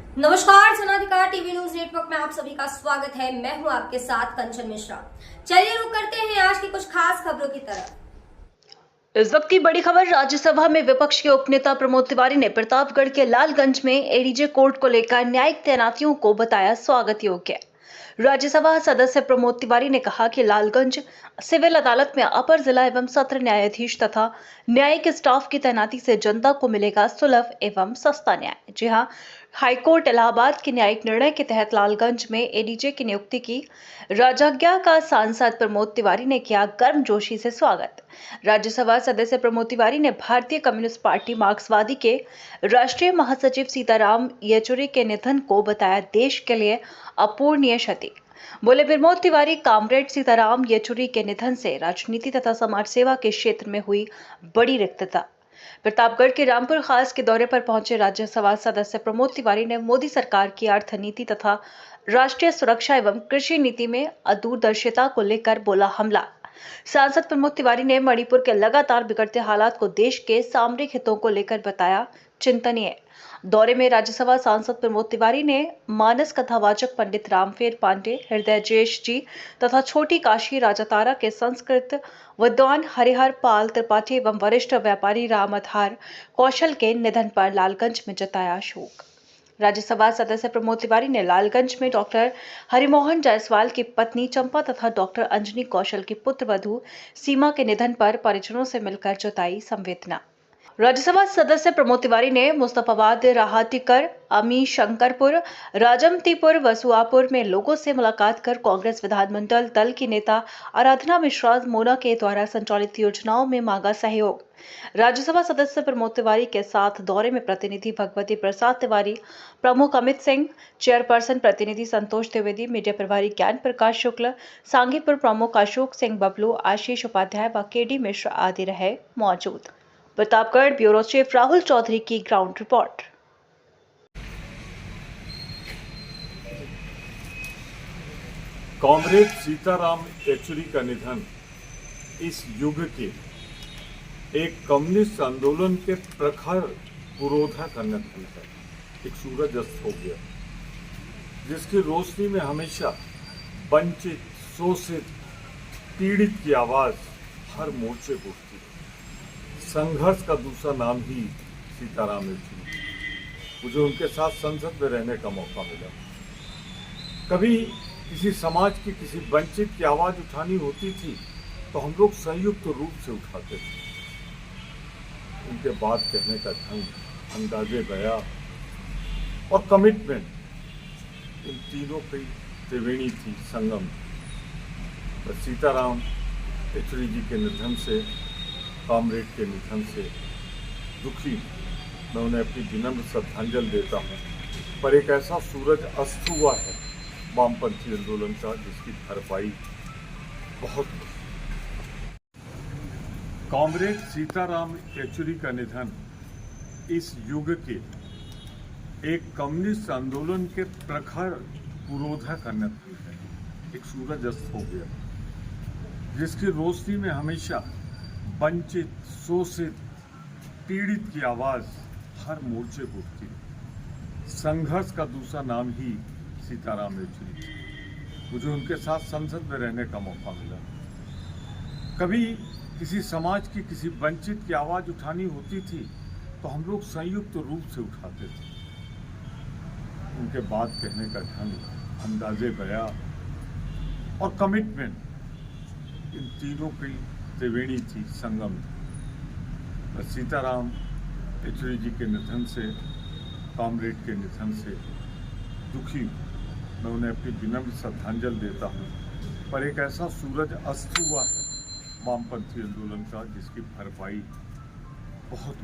नमस्कार, जनाधिकार TV news network में आप सभी का स्वागत है। मैं हूं आपके साथ कंचन मिश्रा। चलिए रुक करते हैं आज की कुछ खास खबरों की तरफ। इस वक्त की बड़ी खबर, राज्यसभा में विपक्ष के उपनेता प्रमोद तिवारी ने प्रतापगढ़ के लालगंज में एडीजे कोर्ट को लेकर न्यायिक तैनातियों को बताया स्वागत योग्य। राज्यसभा सदस्य प्रमोद तिवारी ने कहा कि लालगंज सिविल अदालत में अपर जिला एवं सत्र न्यायाधीश तथा न्यायिक स्टाफ की तैनाती से जनता को मिलेगा सुलभ एवं सस्ता न्याय। जी हां, हाईकोर्ट इलाहाबाद के न्यायिक निर्णय के तहत लालगंज में एडीजे की नियुक्ति की राजज्ञा का सांसद प्रमोद तिवारी ने किया गर्मजोशी से स्वागत। राज्यसभा सदस्य प्रमोद तिवारी ने भारतीय कम्युनिस्ट पार्टी मार्क्सवादी के राष्ट्रीय महासचिव सीताराम येचुरी के निधन को बताया देश के लिए अपूरणीय क्षति। बोले प्रमोद तिवारी, कामरेड सीताराम येचुरी के निधन से राजनीति तथा समाज सेवा के क्षेत्र में हुई बड़ी रिक्तता। प्रतापगढ़ के रामपुर खास के दौरे पर पहुंचे राज्यसभा सदस्य प्रमोद तिवारी ने मोदी सरकार की अर्थ नीति तथा राष्ट्रीय सुरक्षा एवं कृषि नीति में अदूरदर्शिता को लेकर बोला हमला। सांसद प्रमोद तिवारी ने मणिपुर के लगातार बिगड़ते हालात को देश के सामरिक हितों को लेकर बताया चिंतनीय। दौरे में राज्यसभा सांसद प्रमोद तिवारी ने मानस कथावाचक पंडित रामफेर पांडे, हृदय जयेश जी तथा छोटी काशी राजातारा के संस्कृत विद्वान हरिहर पाल त्रिपाठी एवं वरिष्ठ व्यापारी राम आधार कौशल के निधन पर लालगंज में जताया शोक। राज्यसभा सदस्य प्रमोद तिवारी ने लालगंज में डॉक्टर हरिमोहन जायसवाल की पत्नी चंपा तथा डॉक्टर अंजनी कौशल की पुत्र वधू सीमा के निधन पर परिजनों से मिलकर जताई संवेदना। राज्यसभा सदस्य प्रमोद तिवारी ने मुस्तफाबाद, राहटीकर, अमी शंकरपुर, राजमतीपुर, वसुआपुर में लोगों से मुलाकात कर कांग्रेस विधानमंडल दल की नेता आराधना मिश्रा मोना के द्वारा संचालित योजनाओं में मांगा सहयोग। राज्यसभा सदस्य प्रमोद तिवारी के साथ दौरे में प्रतिनिधि भगवती प्रसाद तिवारी, प्रमुख अमित सिंह, चेयरपर्सन प्रतिनिधि संतोष द्विवेदी, मीडिया प्रभारी ज्ञान प्रकाश शुक्ल, सांगीपुर प्रमुख अशोक सिंह बबलू, आशीष उपाध्याय व केडी मिश्र आदि रहे मौजूद। प्रतापगढ़ ब्यूरो चीफ राहुल चौधरी की ground report. Comrade Sitaram Yechury का निधन इस युग के एक कम्युनिस्ट आंदोलन के प्रखर पुरोधा का निधन है। एक सूरज अस्त हो गया जिसकी रोशनी में हमेशा वंचित, शोषित, पीड़ित की आवाज हर मोर्चे पर उठती है। संघर्ष का दूसरा नाम ही सीताराम येचुरी। मुझे उनके साथ संसद में रहने का मौका मिला। कभी किसी समाज की, किसी वंचित की आवाज उठानी होती थी तो हम लोग संयुक्त रूप से उठाते थे। उनके बात कहने का ढंग, अंदाजे बया और कमिटमेंट, इन तीनों की त्रिवेणी थी, संगम। तो सीताराम येचुरी जी के निधन से, कामरेड के निधन से दुखी मैं उन्हें अपनी विनम्र श्रद्धांजलि देता हूँ। पर एक ऐसा सूरज अस्त हुआ है वामपंथी आंदोलन का जिसकी भरपाई बहुत। कॉमरेड सीताराम येचुरी का निधन इस युग के एक कम्युनिस्ट आंदोलन के प्रखर पुरोधा का निधन है। एक सूरज अस्त हो गया जिसकी रोशनी में हमेशा वंचित, शोषित, पीड़ित की आवाज हर मोर्चे पर उठती है। संघर्ष का दूसरा नाम ही सीताराम येचुरी। मुझे उनके साथ संसद में रहने का मौका मिला। कभी किसी समाज की, किसी वंचित की आवाज उठानी होती थी तो हम लोग संयुक्त रूप से उठाते थे। उनके बात कहने का ढंग, अंदाजे बया और कमिटमेंट, इन तीनों की त्रिवेणी थी, संगम थी। सीताराम येचुरी जी के निधन से, कामरेड के निधन से दुखी मैं उन्हें अपनी विनम्र श्रद्धांजलि देता हूँ। पर एक ऐसा सूरज अस्त हुआ है वामपंथी आंदोलन का जिसकी भरपाई बहुत